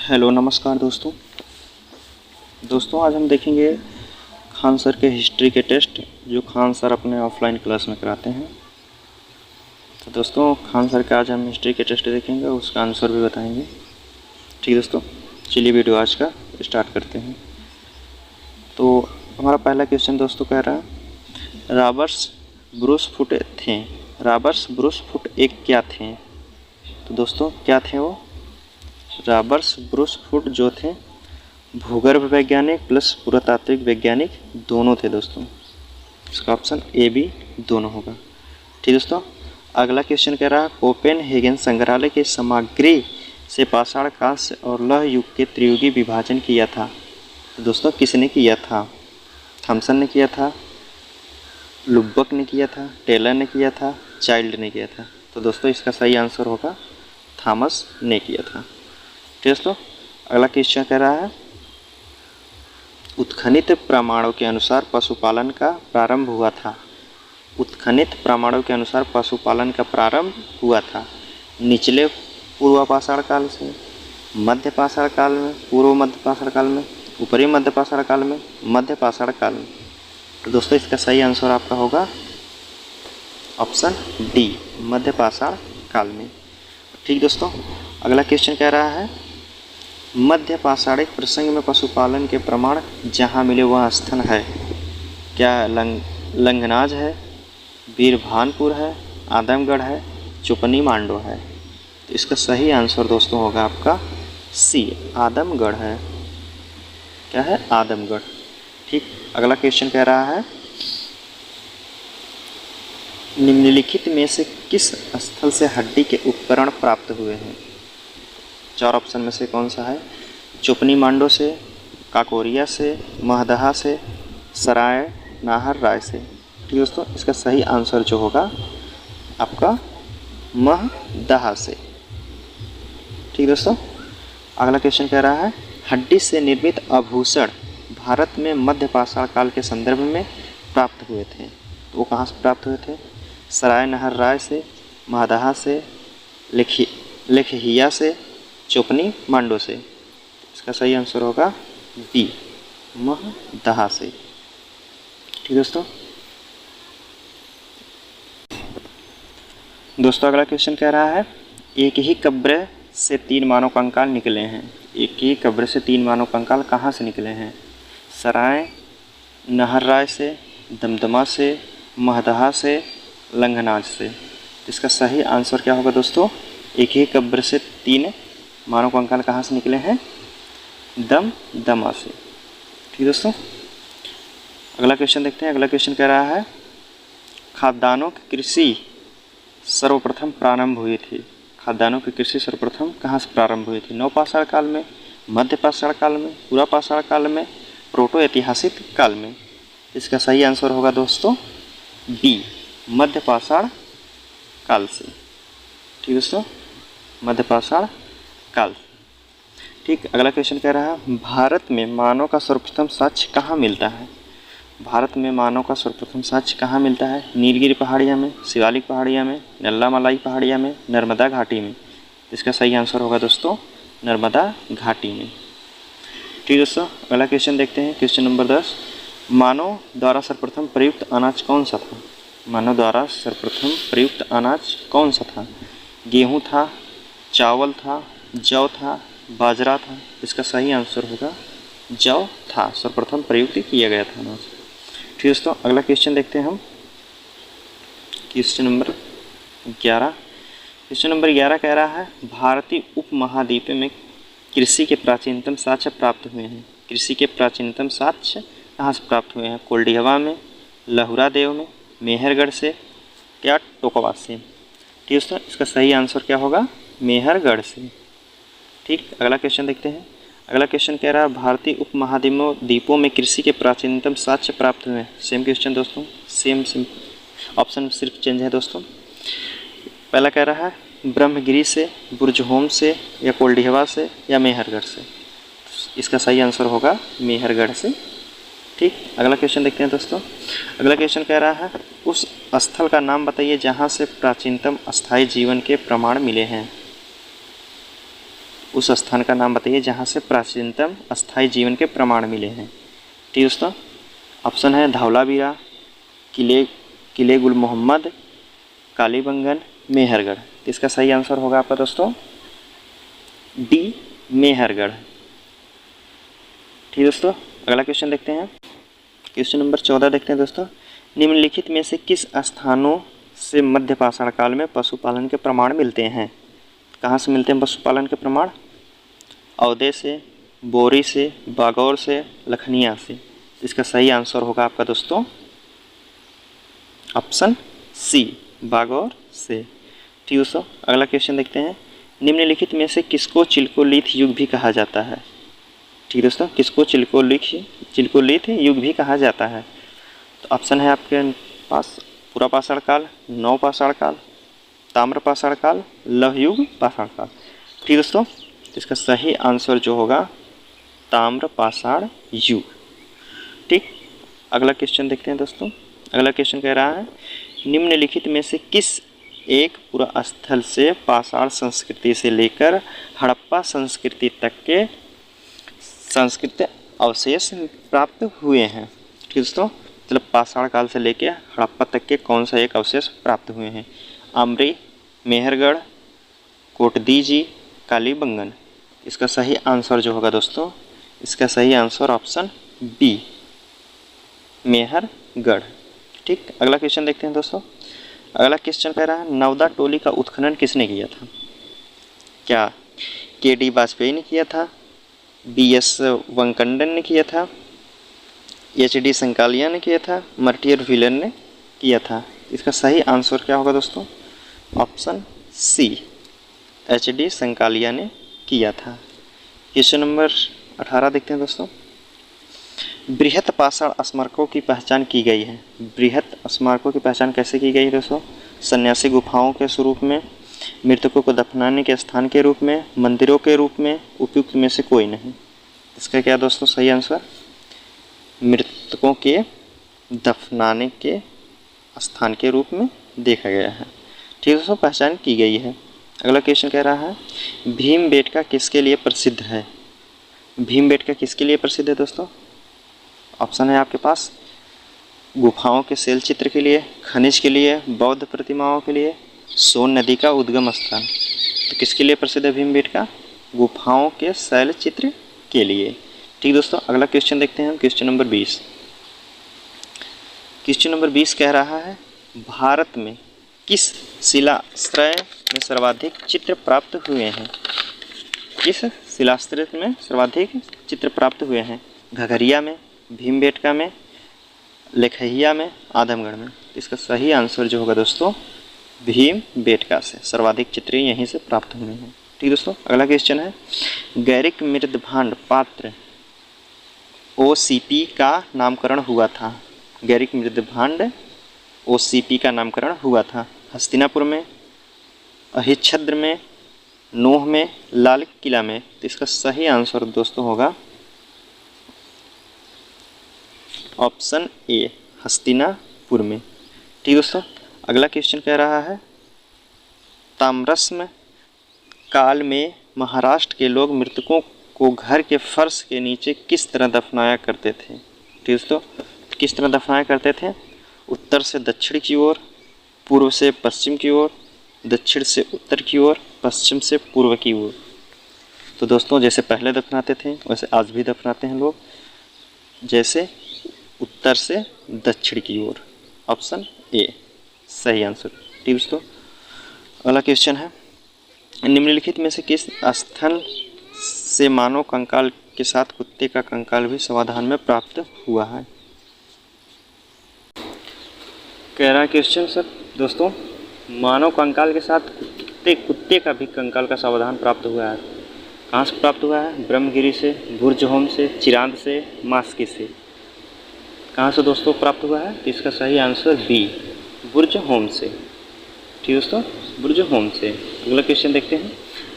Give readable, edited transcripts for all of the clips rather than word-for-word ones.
Hello नमस्कार दोस्तों आज हम देखेंगे खान सर के हिस्ट्री के टेस्ट जो खान सर अपने ऑफलाइन क्लास में कराते हैं। तो दोस्तों खान सर का आज हम हिस्ट्री के टेस्ट देखेंगे, उसका आंसर भी बताएंगे। ठीक है दोस्तों, चलिए वीडियो आज का स्टार्ट करते हैं। तो हमारा पहला क्वेश्चन दोस्तों कह रहा है रॉबर्ट्स ब्रूस फुट थे। रॉबर्ट्स ब्रूस फुट एक क्या थे? तो दोस्तों क्या थे वो? रॉबर्ट्स ब्रूस फुट जो थे भूगर्भ वैज्ञानिक प्लस पुरातात्विक वैज्ञानिक दोनों थे दोस्तों। इसका ऑप्शन ए बी दोनों होगा। ठीक दोस्तों, अगला क्वेश्चन कह रहा है कोपेनहेगन संग्रहालय की सामग्री से पाषाण काल से और लौह युग के त्रियुगी विभाजन किया था। तो दोस्तों किसने किया था? थॉमसन ने किया था, लुब्बक ने किया था, टेलर ने किया था, चाइल्ड ने किया था। तो दोस्तों इसका सही आंसर होगा थॉमस ने किया था। ठीक दोस्तों, अगला क्वेश्चन कह रहा है उत्खनित प्रमाणों के अनुसार पशुपालन का प्रारंभ हुआ था। उत्खनित प्रमाणों के अनुसार पशुपालन का प्रारंभ हुआ था निचले पूर्व पाषाण काल से, मध्य पाषाण काल में, पूर्व मध्य पाषाण काल में, ऊपरी मध्य पाषाण काल में, मध्य पाषाण काल में। तो दोस्तों इसका सही आंसर आपका होगा ऑप्शन डी, मध्य पाषाण काल में। ठीक दोस्तों, अगला क्वेश्चन कह रहा है मध्य पाषाणिक प्रसंग में पशुपालन के प्रमाण जहाँ मिले वह स्थान है। क्या लंगनाज है, बीरभानपुर है, आदमगढ़ है, चुपनी मांडो है? तो इसका सही आंसर दोस्तों होगा आपका सी, आदमगढ़ है। क्या है? आदमगढ़। ठीक, अगला क्वेश्चन कह रहा है निम्नलिखित में से किस स्थल से हड्डी के उपकरण प्राप्त हुए हैं? चार ऑप्शन में से कौन सा है? चुपनी मांडो से, काकोरिया से, महदहा से, सराय नाहर राय से। ठीक दोस्तों, इसका सही आंसर जो होगा आपका महदहा से। ठीक दोस्तों, अगला क्वेश्चन कह रहा है हड्डी से निर्मित आभूषण भारत में मध्य पाषाण काल के संदर्भ में प्राप्त हुए थे। तो वो कहाँ से प्राप्त हुए थे? सराय नाहर राय से, महदहा से, लेखहिया से, चुपनी मांडो से। इसका सही आंसर होगा बी, महदहा से। ठीक दोस्तों अगला क्वेश्चन कह रहा है एक ही कब्र से 3 मानव कंकाल निकले हैं। एक ही कब्र से 3 मानव कंकाल कहाँ से निकले हैं? सराय नाहर राय से, दमदमा से, महदहा से, लंगनाज से। इसका सही आंसर क्या होगा दोस्तों? एक ही कब्र से 3 मानव कंकाल कहाँ से निकले हैं? दमदमा से। ठीक दोस्तों, अगला क्वेश्चन देखते हैं। अगला क्वेश्चन कह रहा है खाद्यान्नों की कृषि सर्वप्रथम प्रारंभ हुई थी। खाद्यान्नों की कृषि सर्वप्रथम कहाँ से प्रारंभ हुई थी? नवपाषाण काल में, मध्य पाषाण काल में, पूरा पाषाण काल में, प्रोटो ऐतिहासिक काल में? इसका सही आंसर होगा दोस्तों बी, मध्य पाषाण काल से। ठीक दोस्तों, मध्य पाषाण काल। ठीक, अगला क्वेश्चन कह रहा है भारत में मानव का सर्वप्रथम साक्ष्य कहाँ मिलता है? भारत में मानव का सर्वप्रथम साक्ष्य कहाँ मिलता है? नीलगिरी पहाड़ियाँ में, शिवालिक पहाड़ियाँ में, नल्ला मलाई पहाड़ियाँ में, नर्मदा घाटी में? इसका सही आंसर होगा दोस्तों नर्मदा घाटी में। ठीक दोस्तों, अगला क्वेश्चन देखते हैं। क्वेश्चन नंबर 10 मानव द्वारा सर्वप्रथम प्रयुक्त अनाज कौन सा था? मानव द्वारा सर्वप्रथम प्रयुक्त अनाज कौन सा था? गेहूँ था, चावल था, जौ था, बाजरा था? इसका सही आंसर होगा जौ था, सर्वप्रथम प्रयुक्त किया गया था अनाज। ठीक दोस्तों, अगला क्वेश्चन देखते हैं हम। Question number 11। क्वेश्चन नंबर 11 कह रहा है भारतीय उपमहाद्वीप में कृषि के प्राचीनतम साक्ष्य प्राप्त हुए हैं। कृषि के प्राचीनतम साक्ष्य कहाँ से प्राप्त हुए हैं? कोल्डिहवा में, लहुरा देव में, मेहरगढ़ से, क्या टोकवा से? ठीक दोस्तों, इसका सही आंसर क्या होगा? मेहरगढ़ से। ठीक, अगला क्वेश्चन देखते हैं। अगला क्वेश्चन कह रहा है भारतीय उपमहाद्वीपों में कृषि के प्राचीनतम साक्ष्य प्राप्त हुए हैं। सेम क्वेश्चन दोस्तों, सेम ऑप्शन सिर्फ चेंज है दोस्तों। पहला कह रहा है ब्रह्मगिरी से, बुर्जहोम से, या कोल्डिहवा से, या मेहरगढ़ से? इसका सही आंसर होगा मेहरगढ़ से। ठीक, अगला क्वेश्चन देखते हैं दोस्तों। अगला क्वेश्चन कह रहा है उस स्थल का नाम बताइए जहाँ से प्राचीनतम अस्थायी जीवन के प्रमाण मिले हैं। उस स्थान का नाम बताइए जहाँ से प्राचीनतम अस्थायी जीवन के प्रमाण मिले हैं। ठीक है दोस्तों, ऑप्शन है धौलावीरा, किले गुल मोहम्मद, कालीबंगन, मेहरगढ़। इसका सही आंसर होगा आपका दोस्तों डी, मेहरगढ़। ठीक है दोस्तों, अगला क्वेश्चन देखते हैं। क्वेश्चन नंबर 14 देखते हैं दोस्तों। निम्नलिखित में से किस स्थानों से मध्य पाषाण काल में पशुपालन के प्रमाण मिलते हैं? कहाँ से मिलते हैं पशुपालन के प्रमाण? औदे से, बोरी से, बागौर से, लखनिया से। इसका सही आंसर होगा आपका दोस्तों ऑप्शन सी, बागौर से। ठीक दोस्तों, अगला क्वेश्चन देखते हैं। निम्नलिखित में से किसको चिल्कोलिथ युग भी कहा जाता है? ठीक दोस्तों, किसको चिल्कोलिथ युग भी कहा जाता है? तो ऑप्शन है आपके पास पूरा पाषाण काल, नव पाषाण काल, ताम्र पाषाण काल, लौह युग पाषाण काल। ठीक दोस्तों, इसका सही आंसर जो होगा ताम्र पाषाण युग। ठीक, अगला क्वेश्चन देखते हैं दोस्तों। अगला क्वेश्चन कह रहा है निम्नलिखित में से किस एक पुरा स्थल से पाषाण संस्कृति से लेकर हड़प्पा संस्कृति तक के सांस्कृतिक अवशेष प्राप्त हुए हैं? ठीक दोस्तों, मतलब पाषाण काल से लेकर हड़प्पा तक के कौन सा एक अवशेष प्राप्त हुए हैं? आमरी, मेहरगढ़, कोटदीजी, कालीबंगन। इसका सही आंसर जो होगा दोस्तों, इसका सही आंसर ऑप्शन बी, मेहरगढ़। ठीक, अगला क्वेश्चन देखते हैं दोस्तों। अगला क्वेश्चन कह रहा है नवदा टोली का उत्खनन किसने किया था? क्या के.डी. वाजपेयी ने किया था, बी.एस. वंकंडन ने किया था, एच.डी. संकालिया ने किया था, मर्टियर व्हीलर ने किया था? इसका सही आंसर क्या होगा दोस्तों? Option C, HD. संकालिया ने किया था। क्वेश्चन नंबर 18 देखते हैं दोस्तों। बृहत पाषाण स्मारकों की पहचान की गई है। बृहत स्मारकों की पहचान कैसे की गई है दोस्तों? सन्यासी गुफाओं के स्वरूप में, मृतकों को दफनाने के स्थान के रूप में, मंदिरों के रूप में, उपयुक्त में से कोई नहीं। इसका क्या दोस्तों सही आंसर? मृतकों के दफनाने के स्थान के रूप में देखा गया है। ठीक है दोस्तों, पहचान की गई है। अगला क्वेश्चन कह रहा है भीमबेटका किसके लिए प्रसिद्ध है? भीमबेटका किसके लिए प्रसिद्ध है दोस्तों? ऑप्शन है आपके पास गुफाओं के शैल चित्र के लिए, खनिज के लिए, बौद्ध प्रतिमाओं के लिए, सोन नदी का उद्गम स्थान। तो किसके लिए प्रसिद्ध है भीमबेटका? गुफाओं के शैल चित्र के लिए। ठीक दोस्तों, अगला क्वेश्चन देखते हैं हम, क्वेश्चन नंबर 20। क्वेश्चन नंबर 20 कह रहा है भारत में किस शिलाश्रय में सर्वाधिक चित्र प्राप्त हुए हैं? किस शिलाश्रय में सर्वाधिक चित्र प्राप्त हुए हैं? घघरिया में, भीमबेटका में, लेखहिया में, आदमगढ़ में। इसका सही आंसर जो होगा दोस्तों भीमबेटका से सर्वाधिक चित्र यहीं से प्राप्त हुए हैं। ठीक दोस्तों, अगला क्वेश्चन है गैरिक मृदभांड पात्र OCP का नामकरण हुआ था। गैरिक मृदभांड OCP का नामकरण हुआ था हस्तिनापुर में, अहिच्छद्र में, नूह में, लाल किला में। तो इसका सही आंसर दोस्तों होगा ऑप्शन ए, हस्तिनापुर में। ठीक दोस्तों, अगला क्वेश्चन कह रहा है ताम्रश्म काल में महाराष्ट्र के लोग मृतकों को घर के फर्श के नीचे किस तरह दफनाया करते थे? ठीक दोस्तों, किस तरह दफनाया करते थे? उत्तर से दक्षिण की ओर, पूर्व से पश्चिम की ओर, दक्षिण से उत्तर की ओर, पश्चिम से पूर्व की ओर। तो दोस्तों जैसे पहले दफनाते थे वैसे आज भी दफनाते हैं लोग, जैसे उत्तर से दक्षिण की ओर। ऑप्शन ए सही आंसर। ठीक दोस्तों, अगला क्वेश्चन है निम्नलिखित में से किस स्थल से मानव कंकाल के साथ कुत्ते का कंकाल भी समाधान में प्राप्त हुआ है? कह रहा है क्वेश्चन सर दोस्तों मानव कंकाल के साथ कुत्ते का भी कंकाल का समाधान प्राप्त हुआ है। कहाँ से प्राप्त हुआ है? ब्रह्मगिरी से, बुर्जहोम से, चिरांद से, मास्की से। कहाँ से दोस्तों प्राप्त हुआ है? तो इसका सही आंसर बी, बुर्जहोम से। ठीक दोस्तों, बुर्जहोम से। अगला क्वेश्चन देखते हैं।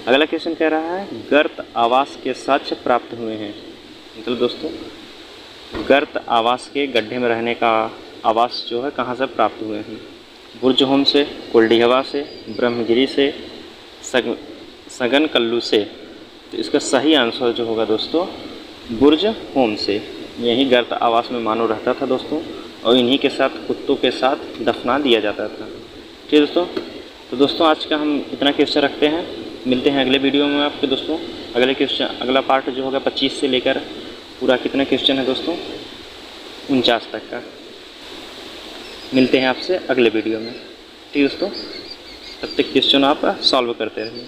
अगला क्वेश्चन कह रहा है गर्त आवास के साक्ष्य प्राप्त हुए हैं। मतलब दोस्तों गर्त आवास के गड्ढे में रहने का आवास जो है कहाँ से प्राप्त हुए हैं? बुर्जहोम से, कोल्डिहवा से, ब्रह्मगिरी से, सगन कल्लू से। तो इसका सही आंसर जो होगा दोस्तों बुर्ज होम से। यही गर्त आवास में मानव रहता था दोस्तों, और इन्हीं के साथ कुत्तों के साथ दफना दिया जाता था। ठीक है दोस्तों, तो दोस्तों आज का हम इतना क्वेश्चन रखते हैं। मिलते हैं अगले वीडियो में आपके दोस्तों। अगला पार्ट जो होगा 25 से लेकर पूरा कितना क्वेश्चन है दोस्तों 49 तक का। मिलते हैं आपसे अगले वीडियो में। ठीक है दोस्तों, तब तक क्वेश्चन आप सॉल्व करते रहिए।